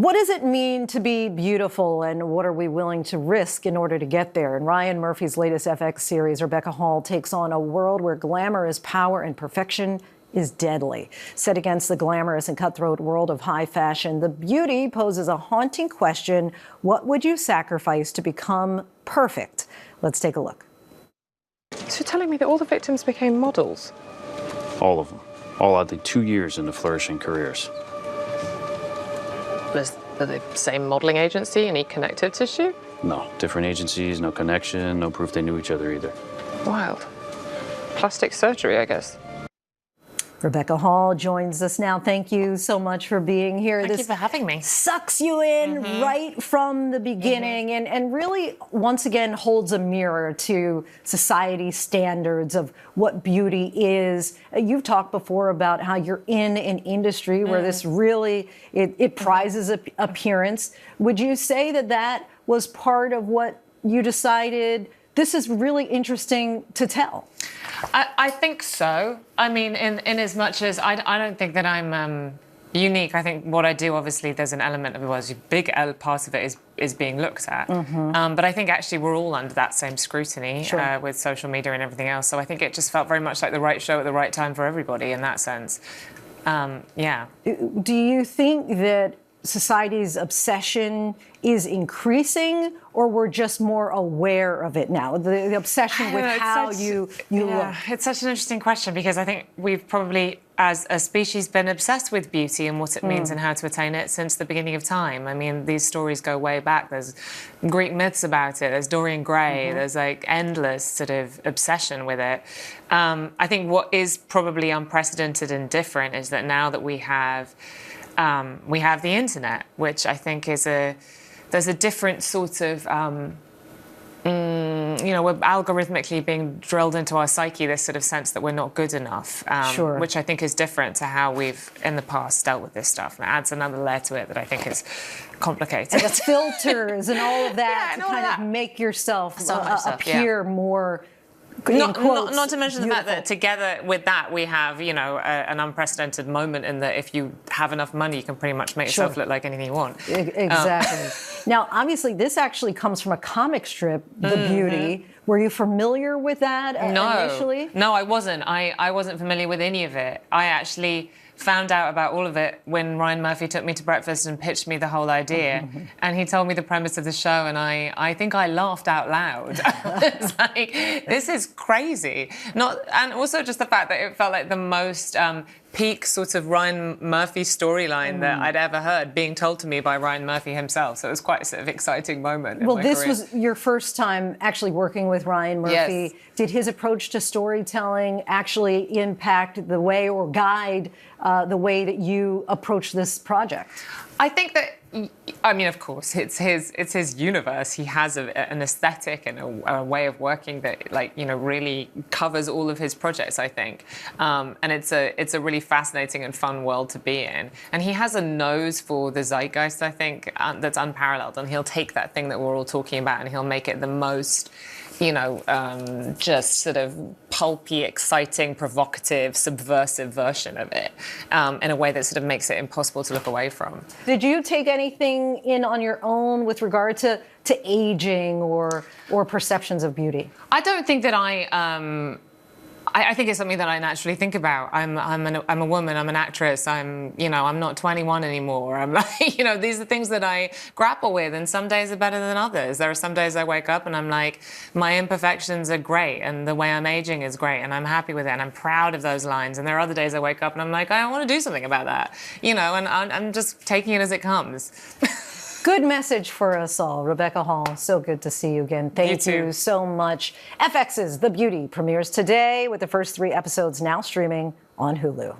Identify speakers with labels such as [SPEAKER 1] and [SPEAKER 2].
[SPEAKER 1] What does it mean to be beautiful, and what are we willing to risk in order to get there? In Ryan Murphy's latest FX series, Rebecca Hall takes on a world where glamour is power and perfection is deadly. Set against the glamorous and cutthroat world of high fashion, The Beauty poses a haunting question: what would you sacrifice to become perfect? Let's take a look.
[SPEAKER 2] So you're telling me that all the victims became models?
[SPEAKER 3] All of them. All had like 2 years into flourishing careers.
[SPEAKER 2] Are they the same modeling agency? Any connective tissue?
[SPEAKER 3] No, different agencies, no connection, no proof they knew each other either.
[SPEAKER 2] Wild. Plastic surgery, I guess.
[SPEAKER 1] Rebecca Hall joins us now. Thank you so much for being here.
[SPEAKER 4] Thank you for having me.
[SPEAKER 1] Sucks you in right from the beginning and really, once again, holds a mirror to society's standards of what beauty is. You've talked before about how you're in an industry where this really, it prizes appearance. Would you say that that was part of what you decided this is really interesting to tell?
[SPEAKER 4] I think so. I mean, in as much as I don't think that I'm unique. I think what I do, obviously, there's an element of, well, a big part of it is being looked at. But I think actually we're all under that same scrutiny with social media and everything else. So I think it just felt very much like the right show at the right time for everybody in that sense. Yeah.
[SPEAKER 1] Do you think that society's obsession is increasing, or we're just more aware of it now? The obsession with how you look.
[SPEAKER 4] It's such an interesting question, because I think we've probably, as a species, been obsessed with beauty and what it means and how to attain it since the beginning of time. I mean, these stories go way back. There's Greek myths about it. There's Dorian Gray. There's like endless sort of obsession with it. I think what is probably unprecedented and different is that now that we have the internet, which I think is there's a different sort of, we're algorithmically being drilled into our psyche this sort of sense that we're not good enough, which I think is different to how we've in the past dealt with this stuff. And it adds another layer to it that I think is complicated.
[SPEAKER 1] And the filters and all of that to kind of make yourself appear more.
[SPEAKER 4] Not to mention the fact that together with that we have, an unprecedented moment in that if you have enough money, you can pretty much make yourself look like anything you want.
[SPEAKER 1] Exactly. Now, obviously, this actually comes from a comic strip, The Beauty. Were you familiar with that initially?
[SPEAKER 4] No, I wasn't. I wasn't familiar with any of it. I actually found out about all of it when Ryan Murphy took me to breakfast and pitched me the whole idea. And he told me the premise of the show, and I think I laughed out loud. It's like, this is crazy. And also just the fact that it felt like the most peak sort of Ryan Murphy storyline that I'd ever heard being told to me by Ryan Murphy himself. So it was quite a sort of exciting moment in my career.
[SPEAKER 1] Was your first time actually working with Ryan Murphy.
[SPEAKER 4] Yes.
[SPEAKER 1] Did his approach to storytelling actually impact the way or guide the way that you approach this project?
[SPEAKER 4] I think that, I mean, of course, it's his universe. He has an aesthetic and a way of working that, really covers all of his projects, I think. And it's a really fascinating and fun world to be in. And he has a nose for the zeitgeist, I think, that's unparalleled. And he'll take that thing that we're all talking about and he'll make it the most, just sort of pulpy, exciting, provocative, subversive version of it in a way that sort of makes it impossible to look away from.
[SPEAKER 1] Did you take anything in on your own with regard to aging or perceptions of beauty?
[SPEAKER 4] I don't think that I think it's something that I naturally think about. I'm a woman. I'm an actress. I'm not 21 anymore. I'm like, these are things that I grapple with, and some days are better than others. There are some days I wake up and I'm like, my imperfections are great, and the way I'm aging is great, and I'm happy with it, and I'm proud of those lines. And there are other days I wake up and I'm like, I want to do something about that, and I'm just taking it as it comes.
[SPEAKER 1] Good message for us all. Rebecca Hall, so good to see you again. Thank you so much. FX's The Beauty premieres today with the first 3 episodes now streaming on Hulu.